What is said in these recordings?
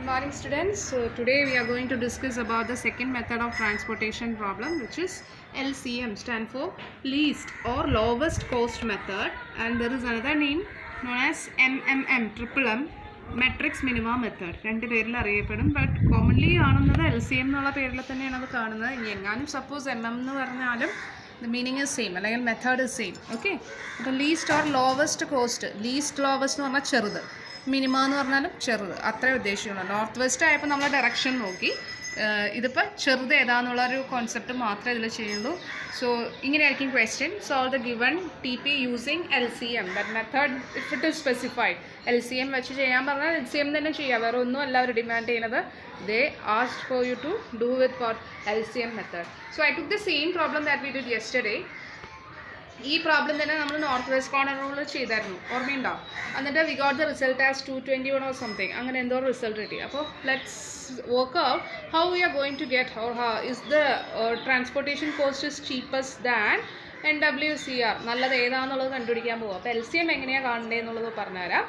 morning students. So today we are going to discuss about the second method of transportation problem, which is LCM, stand for least or lowest cost method, and there is another name known as MMM, triple M, matrix minima method. രണ്ട് പേരിൽ അറിയപ്പെടും, but commonly കാണുന്നത് LCM എന്നുള്ള പേരിൽ തന്നെയാണ് അത് കാണുന്നത്. ഇനി എങ്ങാനും സപ്പോസ് MM എന്ന് പറഞ്ഞാലും the meaning is same, അല്ലെങ്കിൽ method is same. Okay, അപ്പോൾ least or lowest cost, least lowest എന്ന് പറഞ്ഞാൽ ചെറുത്, മിനിമ എന്ന് പറഞ്ഞാലും ചെറുത്, അത്രേ ഉദ്ദേശിക്കുള്ളൂ. നോർത്ത് വെസ്റ്റ് ആയപ്പോൾ നമ്മൾ ഡയറക്ഷൻ നോക്കി, ഇതിപ്പോൾ ചെറുത് ഏതാണെന്നുള്ളൊരു കോൺസെപ്റ്റ് മാത്രമേ ഇതിൽ ചെയ്യുള്ളൂ. സോ ഇങ്ങനെയായിരിക്കും question. Solve the given TP using LCM. That method if it is specified, LCM വെച്ച് ചെയ്യാൻ പറഞ്ഞാൽ LCM തന്നെ ചെയ്യാം, വേറെ ഒന്നും അല്ല അവർ ഡിമാൻഡ് ചെയ്യുന്നത്. They asked for you to do with what LCM method. So I took the same problem that we did yesterday. ഈ പ്രോബ്ലം തന്നെ നമ്മൾ നോർത്ത് വെസ്റ്റ് കോർണർ റൂൾ ചെയ്തായിരുന്നു, ഓർമ്മയുണ്ടോ? എന്നിട്ട് we got the result as 221 or something, അങ്ങനെ എന്തോ result കിട്ടി. അപ്പോൾ let's work out how we are going to get or is the transportation cost is cheapest than NWCR, നല്ലത് ഏതാണെന്നുള്ളത് കണ്ടുപിടിക്കാൻ പോകും. അപ്പോൾ LCM എങ്ങനെയാണ് കാണേണ്ടത് എന്നുള്ളത് പറഞ്ഞുതരാം.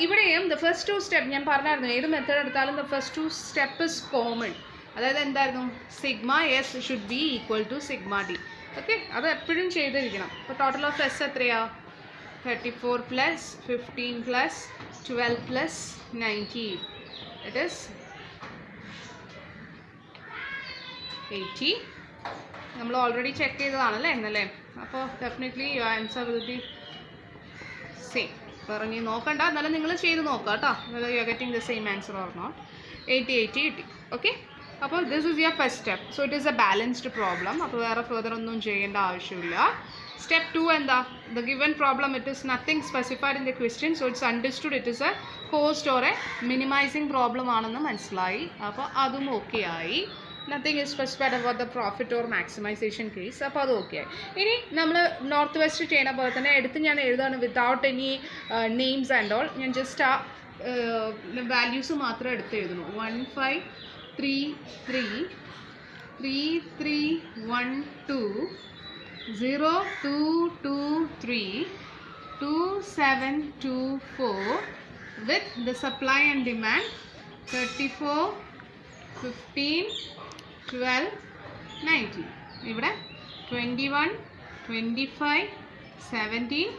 ഇവിടെയും ദ ഫസ്റ്റ് ടു സ്റ്റെപ്പ് ഞാൻ പറഞ്ഞായിരുന്നു, ഏത് മെത്തേഡ് എടുത്താലും the first two step is common. അതായത് എന്തായിരുന്നു, sigma S should be equal to sigma D. Okay, അത് എപ്പോഴും ചെയ്തിരിക്കണം. അപ്പോൾ ടോട്ടൽ ഓഫ് എസ് എത്രയാ? 34 plus 15 plus 12 plus 19, it is 80. നമ്മൾ ഓൾറെഡി ചെക്ക് ചെയ്തതാണല്ലേ എന്നല്ലേ? അപ്പോൾ definitely your answer will be same. പറഞ്ഞ് നോക്കണ്ട, എന്നാലും നിങ്ങൾ ചെയ്ത് നോക്കുക കേട്ടോ, you are getting the same answer or not. 80 കിട്ടി. ഓക്കെ, അപ്പോൾ this is your first step. So it is A balanced problem. അപ്പോൾ വേറെ ഫെർദർ ഒന്നും ചെയ്യേണ്ട ആവശ്യമില്ല. സ്റ്റെപ്പ് 2 എന്താ? The given problem it is nothing specified in the question, so it's understood it is A cost or A minimising problem ആണെന്ന് മനസ്സിലായി. അപ്പോൾ അതും ഓക്കെ ആയി. Nothing is specified about the profit or maximisation case. അപ്പോൾ അത് okay ആയി. ഇനി നമ്മൾ നോർത്ത് വെസ്റ്റ് ചെയ്യുന്ന പോലെ തന്നെ എടുത്ത് ഞാൻ എഴുതാണ് without any names and all. ഞാൻ ജസ്റ്റ് ആ വാല്യൂസ് മാത്രം എടുത്ത് എഴുതുന്നു. 15333312 0223 2724 with the supply and demand 34 15 12 19. ഇവിടെ 21 25 17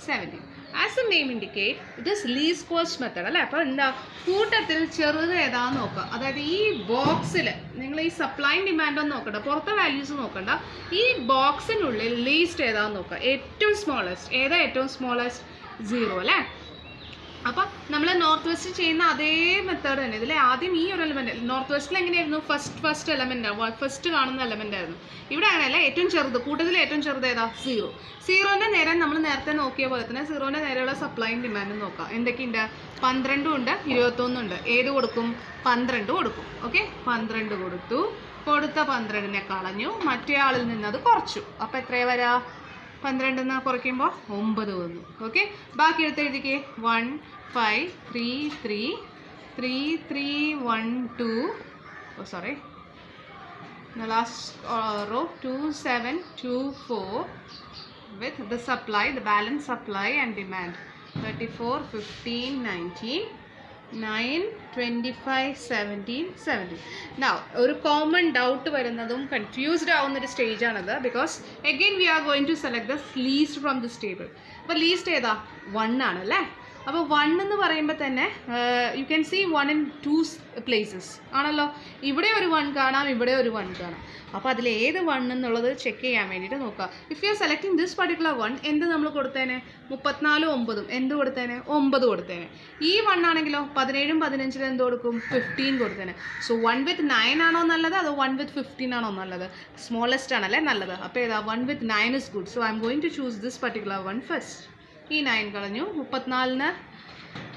17. As A name indicate it is least cost method അല്ലേ? അപ്പോൾ എന്താ, കൂട്ടത്തിൽ ചെറുത് ഏതാന്ന് നോക്കുക. അതായത് ഈ ബോക്സിൽ നിങ്ങൾ ഈ സപ്ലൈ ഡിമാൻഡ് ഒന്നും നോക്കണ്ട, പുറത്തെ വാല്യൂസ് നോക്കണ്ട, ഈ ബോക്സിനുള്ളിൽ ലീസ്റ്റ് ഏതാന്ന് നോക്കുക. ഏറ്റവും സ്മോളസ്റ്റ് ഏതാ? ഏറ്റവും സ്മോളസ്റ്റ് 0 അല്ലേ? അപ്പം നമ്മൾ നോർത്ത് വെസ്റ്റ് ചെയ്യുന്ന അതേ മെത്തേഡ് തന്നെ ഇതിൽ ആദ്യം ഈ ഒരു എലമെൻറ്റ്, നോർത്ത് വെസ്റ്റിൽ എങ്ങനെയായിരുന്നു? ഫസ്റ്റ് എലമെൻ്റ്, ഫസ്റ്റ് കാണുന്ന എലമെൻ്റ് ആയിരുന്നു. ഇവിടെ അങ്ങനെയല്ല, ഏറ്റവും ചെറുത്, കൂട്ടത്തിൽ ഏറ്റവും ചെറുത് ഏതാ? 0. 0ൻ്റെ നേരെ നമ്മൾ നേരത്തെ നോക്കിയ പോലെ തന്നെ 0ൻ്റെ നേരെയുള്ള സപ്ലൈയും ഡിമാൻഡും നോക്കാം. എന്തൊക്കെയുണ്ട്? 12 ഉണ്ട്, 21 ഉണ്ട്. ഏത് കൊടുക്കും? 12 കൊടുക്കും. ഓക്കെ, 12 കൊടുത്തു. കൊടുത്ത 12നെ കളഞ്ഞു, മറ്റേ ആളിൽ നിന്ന് അത് കുറച്ചു. അപ്പോൾ എത്രയാണ് വരാ? 12 കുറയ്ക്കുമ്പോൾ 9 വന്നു. ഓക്കെ, ബാക്കി എടുത്ത് എഴുതിക്കേ. 1 5 3 3 3 3 1 2, oh sorry, the last row 2 7 2 4 with the supply, the balance supply and demand 34 15 19 9 25 17 17. Now ഒരു കോമൺ ഡൗട്ട് വരുന്നതും കൺഫ്യൂസ്ഡ് ആവുന്നൊരു സ്റ്റേജാണത്. Because again we are going to select the least from this table. അപ്പോൾ ലീസ്റ്റ് ഏതാ? 1 ആണല്ലേ? അപ്പോൾ 1 എന്ന് പറയുമ്പോൾ തന്നെ you can see 1 in 2 places ആണല്ലോ. ഇവിടെ ഒരു 1 കാണാം, ഇവിടെ ഒരു 1 കാണാം. അപ്പോൾ അതിൽ ഏത് 1 എന്നുള്ളത് ചെക്ക് ചെയ്യാൻ വേണ്ടിയിട്ട് നോക്കുക. If you are selecting this particular 1, എന്ത് നമ്മൾ കൊടുത്തേനെ? 34 9 എന്ത് കൊടുത്തേനെ? 9 കൊടുത്തേനെ. ഈ 1 ആണെങ്കിലോ 17 15 എന്ത് കൊടുക്കും? 15 കൊടുത്തേനെ. സോ 1 with 9 ആണോ നല്ലത്, അതോ 1 with 15 ആണോ നല്ലത്? സ്മോളസ്റ്റ് ആണല്ലേ നല്ലത്. അപ്പോൾ ഏതാ? 1 with 9 is good. So I am going to choose this particular one first. ഈ 9 കളഞ്ഞു, 34ന്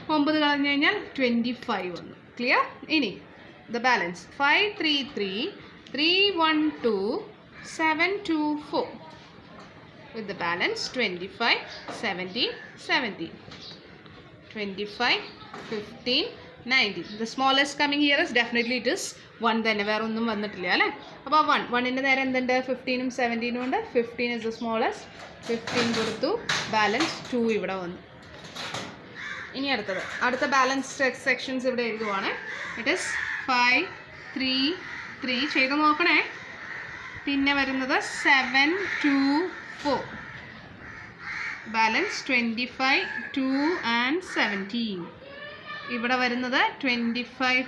9 കളഞ്ഞു കഴിഞ്ഞാൽ 25 വന്നു. ക്ലിയർ? ഇനി the balance 5 3 3 3 1 2 7 2 4 with the balance 25 17 17 25 15 19. The smallest coming here is definitely it is 1 തന്നെ, വേറെ ഒന്നും വന്നിട്ടില്ല അല്ലേ? അപ്പോൾ 1ൻ്റെ നേരെ എന്തുണ്ട്? 15ഉം 17ഉം ഉണ്ട്. 15 is the smallest. 15 കൊടുത്തു, ബാലൻസ് 2 ഇവിടെ വന്നു. ഇനി അടുത്ത ബാലൻസ് സെക്ഷൻസ് ഇവിടെ എഴുതുവാണ്. ഇറ്റ് ഈസ് 5 3 3 ചെയ്ത് നോക്കണേ. പിന്നെ വരുന്നത് 7 2 4 ബാലൻസ് 25 2 and 17. ഇവിടെ വരുന്നത് 25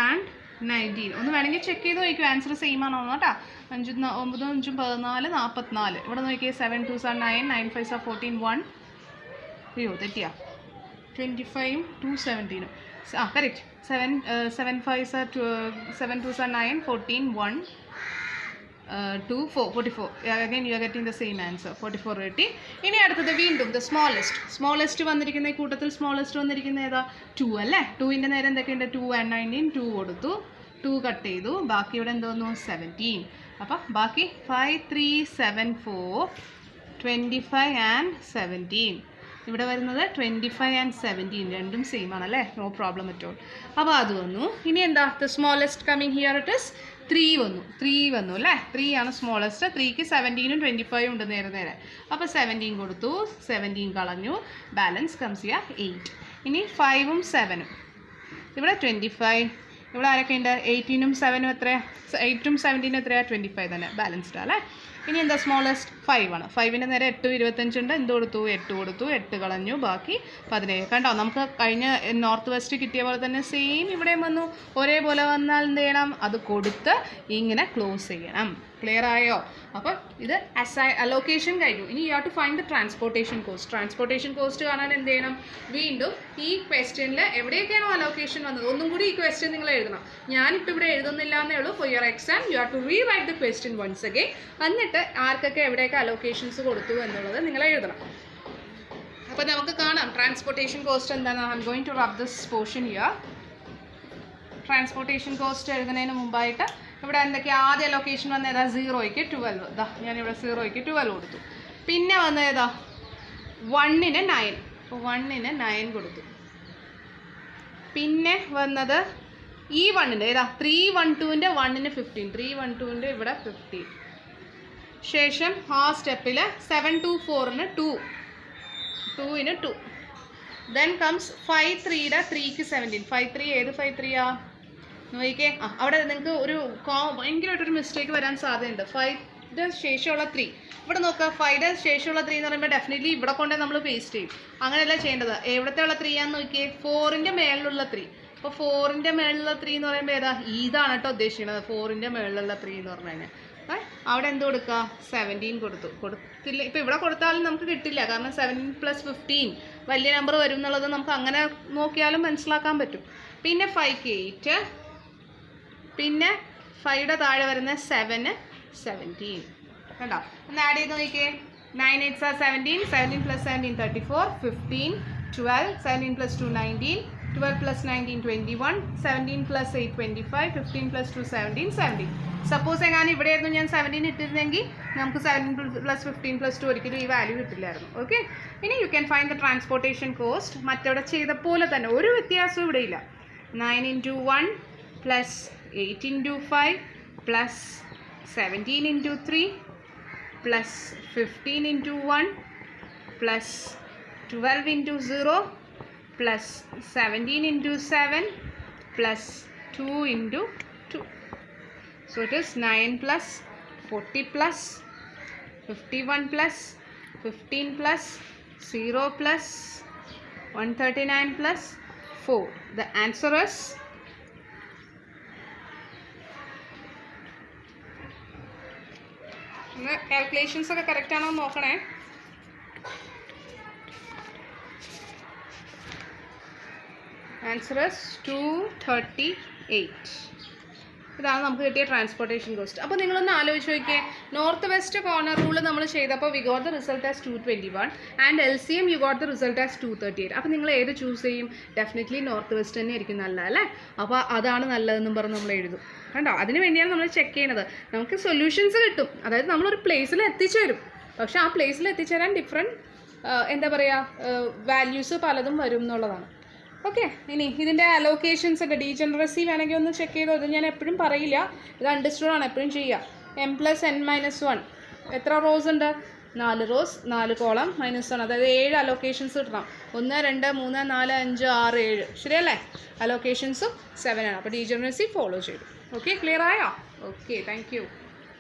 and 19. ഒന്ന് വേണമെങ്കിൽ ചെക്ക് ചെയ്ത് നോക്കിയോ ആൻസർ സെയിം ആണോ കേട്ടോ. 5 9 5 14 44. ഇവിടെ നോക്കിയേ 7 2 are 9 9 5 are 14 1. അയ്യോ തെറ്റിയാ. 25 2 17. Correct. 7 5 are 7 2 are 9 14 1 2 4 44. Again you are getting the same answer 44 കിട്ടി. ഇനി അടുത്തത് വീണ്ടും ദ സ്മോളസ്റ്റ് വന്നിരിക്കുന്ന ഈ കൂട്ടത്തിൽ സ്മോളസ്റ്റ് വന്നിരിക്കുന്ന ഏതാ 2 അല്ലേ. 2ൻ്റെ നേരെ എന്തൊക്കെയുണ്ട് 2 and 19. 2 കൊടുത്തു, 2 കട്ട് ചെയ്തു, ബാക്കി ഇവിടെ എന്തോന്നു 17. അപ്പം ബാക്കി 5 3 7 4 25 and 17. ഇവിടെ വരുന്നത് 25 and 17 രണ്ടും സെയിം ആണല്ലേ. No problem at all. അപ്പോൾ അത് വന്നു. ഇനി എന്താ the smallest coming here it is 3 വന്നു അല്ലേ. 3 ആണ് സ്മോളസ്റ്റ്. 3ക്ക് 17ഉം 25 ഉണ്ട് നേരെ. അപ്പോൾ 17 കൊടുത്തു, 17 കളഞ്ഞു, ബാലൻസ് കംസ് ഹിയർ 8. ഇനി 5ഉം 7ഉം ഇവിടെ 25. ഇവിടെ ആരൊക്കെ ഉണ്ട് 18ഉം 7ഉം എത്രയാണ് 8ഉം 17ഉം എത്രയാണ് 25 തന്നെ ബാലൻസ്ഡ് അല്ലേ. ഇനി എന്താ സ്മോളസ്റ്റ് 5 ആണ്. 5ൻ്റെ നേരെ 8 25 ഉണ്ട്. എന്ത് കൊടുത്തു 8 കൊടുത്തു, 8 കളഞ്ഞു, ബാക്കി 17. കണ്ടോ നമുക്ക് കഴിഞ്ഞ നോർത്ത് വെസ്റ്റ് കിട്ടിയ പോലെ തന്നെ സെയിം ഇവിടെയും വന്നു. ഒരേപോലെ വന്നാൽ എന്ത് ചെയ്യണം അത് കൊടുത്ത് ഇങ്ങനെ ക്ലോസ് ചെയ്യണം. ക്ലിയർ ആയോ? അപ്പോൾ ഇത് അലോക്കേഷൻ കഴിഞ്ഞു. ഇനി you have to find the transportation cost കാണാൻ എന്ത് ചെയ്യണം വീണ്ടും ഈ ക്വസ്റ്റ്യനിൽ എവിടെയൊക്കെയാണോ അലോക്കേഷൻ വന്നത് ഒന്നും കൂടി ഈ ക്വസ്റ്റ്യൻ നിങ്ങൾ എഴുതണം. ഞാനിപ്പോൾ ഇവിടെ എഴുതുന്നില്ല എന്നേ ഉള്ളൂ. For your exam you have to rewrite the question once again. എന്നിട്ട് ആർക്കൊക്കെ എവിടെയൊക്കെ അലോക്കേഷൻസ് കൊടുത്തു എന്നുള്ളത് നിങ്ങൾ എഴുതണം. അപ്പോൾ നമുക്ക് കാണാം ട്രാൻസ്പോർട്ടേഷൻ കോസ്റ്റ് എന്താണ്. I'm going to rub this portion here. Transportation cost എഴുതുന്നതിന് മുമ്പായിട്ട് ഇവിടെ എന്തൊക്കെയാണ് ആദ്യ ലൊക്കേഷൻ വന്ന ഏതാ 0ക്ക് 12. ഇതാ ഞാനിവിടെ 0ക്ക് 12 കൊടുത്തു. പിന്നെ വന്ന ഏതാ 1ന് 9. അപ്പോൾ 1ന് 9 കൊടുത്തു. പിന്നെ വന്നത് ഈ 1ൻ്റെ ഏതാ 312ൻ്റെ 1ന് 15. 312ൻ്റെ ഇവിടെ 15. ശേഷം ആ സ്റ്റെപ്പിൽ 724ന് 2. 2ന് 2. Then comes 53യുടെ 3ക്ക് 17. 53 ഏത് 53 നോക്കിക്കേ. അവിടെ നിങ്ങൾക്ക് ഒരു ഭയങ്കരമായിട്ടൊരു മിസ്റ്റേക്ക് വരാൻ സാധ്യതയുണ്ട്. 5യുടെ ശേഷമുള്ള 3 ഇവിടെ നോക്കുക. 5യുടെ ശേഷമുള്ള 3 എന്ന് പറയുമ്പോൾ ഡെഫിനറ്റ്ലി ഇവിടെ കൊണ്ടേ നമ്മൾ പേസ്റ്റ് ചെയ്യും. അങ്ങനെയല്ല ചെയ്യേണ്ടത്. എവിടത്തെ ഉള്ള 3 ആണെന്ന് നോക്കിയേ 4ൻ്റെ മേളിലുള്ള 3. അപ്പോൾ 4ൻ്റെ മേളിലുള്ള 3 എന്ന് പറയുമ്പോൾ ഏതാ ഇതാണ് കേട്ടോ ഉദ്ദേശിക്കുന്നത്. 4ൻ്റെ മേളിലുള്ള 3 എന്ന് പറഞ്ഞു കഴിഞ്ഞാൽ അവിടെ എന്ത് കൊടുക്കുക 17 കൊടുത്തില്ല. ഇപ്പോൾ ഇവിടെ കൊടുത്താലും നമുക്ക് കിട്ടില്ല. കാരണം 7 + 15 വലിയ നമ്പർ വരും എന്നുള്ളത് നമുക്ക് അങ്ങനെ നോക്കിയാലും മനസ്സിലാക്കാൻ പറ്റും. പിന്നെ 5ക്ക് 8. പിന്നെ 5യുടെ താഴെ വരുന്ന 7 17. കണ്ടോ ഒന്ന് ആഡ് ചെയ്ത് നോക്കിയേ. 9 8s are 17. 17 + 17 34. 15 12. 17 + 2 19. 12 + 19 21. 17 + 8 25. 15 + 2 17 17. സപ്പോസ് എങ്ങാനും ഇവിടെ ആയിരുന്നു ഞാൻ 17 ഇട്ടിരുന്നെങ്കിൽ നമുക്ക് 7 + 15 + 2 ഒരിക്കലും ഈ വാല്യൂ കിട്ടില്ലായിരുന്നു. ഓക്കെ. ഇനി you can find the transportation cost. മറ്റവിടെ ചെയ്ത പോലെ തന്നെ ഒരു വ്യത്യാസവും ഇവിടെ ഇല്ല. 9 × 1 + 8 × 5 + 17 × 3 + 15 × 1 + 12 × 0 + 17 × 7 + 2 × 2. So it is 9 + 40 + 51 + 15 + 0 + 139 + 4. The answer is calculations ഒക്കെ കറക്റ്റ് ആണോ എന്ന് നോക്കണേ. Answer is 238. ഇതാണ് നമുക്ക് കിട്ടിയ ട്രാൻസ്പോർട്ടേഷൻ കോസ്റ്റ്. അപ്പോൾ നിങ്ങളൊന്ന് ആലോചിച്ച് നോക്കിയേ. നോർത്ത് വെസ്റ്റ് കോർണർ റൂൾ നമ്മൾ ചെയ്തപ്പോൾ V got the result as 221 and LCM you got the result as 238. അപ്പോൾ നിങ്ങൾ ഏത് ചൂസ് ചെയ്യും? ഡെഫിനറ്റ്ലി നോർത്ത് വെസ്റ്റ് തന്നെ ആയിരിക്കും നല്ലത് അല്ലേ. അപ്പോൾ അതാണ് നല്ലതെന്നും പറഞ്ഞ് നമ്മൾ എഴുതും. കണ്ടോ അതിന് വേണ്ടിയാണ് നമ്മൾ ചെക്ക് ചെയ്യുന്നത്. നമുക്ക് സൊല്യൂഷൻസ് കിട്ടും. അതായത് നമ്മളൊരു പ്ലേസിൽ എത്തിച്ചേരും. പക്ഷേ ആ പ്ലേസിൽ എത്തിച്ചേരാൻ ഡിഫറെൻറ്റ് എന്താ പറയുക വാല്യൂസ് പലതും വരും എന്നുള്ളതാണ്. ഓക്കെ. ഇനി ഇതിൻ്റെ അലോക്കേഷൻസ് ഒക്കെ ഡീജനറസി വേണമെങ്കിൽ ഒന്ന് ചെക്ക് ചെയ്തോ. ഇത് ഞാൻ എപ്പോഴും പറയില്ല, ഇത് അണ്ടർസ്റ്റുഡ് ആണ്, എപ്പോഴും ചെയ്യുക. m + n - 1 എത്ര റോസ് ഉണ്ട്? 4 റോസ് 4 കോളം -1, അതായത് 7 അലോക്കേഷൻസ് കിട്ടണം. 1 2 3 4 5 6 7 ശരിയല്ലേ? അലോക്കേഷൻസും 7 ആണ്. അപ്പോൾ ഡീജനറസി ഫോളോ ചെയ്തു. ഓക്കെ, ക്ലിയർ ആയോ? Okay, thank you.